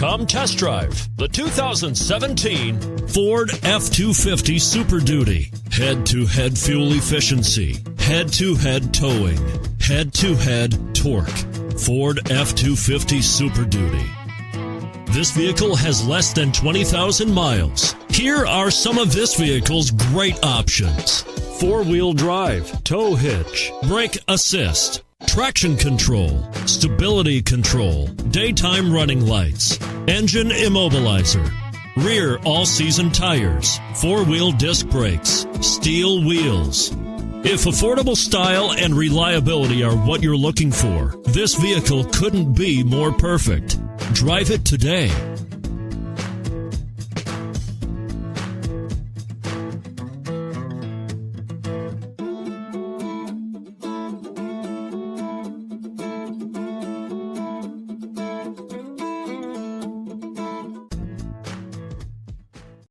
Come test drive the 2017 Ford F-250 Super Duty. Head-to-head fuel efficiency, head-to-head towing, head-to-head torque. Ford F-250 Super Duty. This vehicle has less than 20,000 miles. Here are some of this vehicle's great options: four-wheel drive, tow hitch, brake assist, traction control, stability control, daytime running lights, engine immobilizer, rear all-season tires, four-wheel disc brakes, steel wheels. If affordable style and reliability are what you're looking for, this vehicle couldn't be more perfect. Drive it today.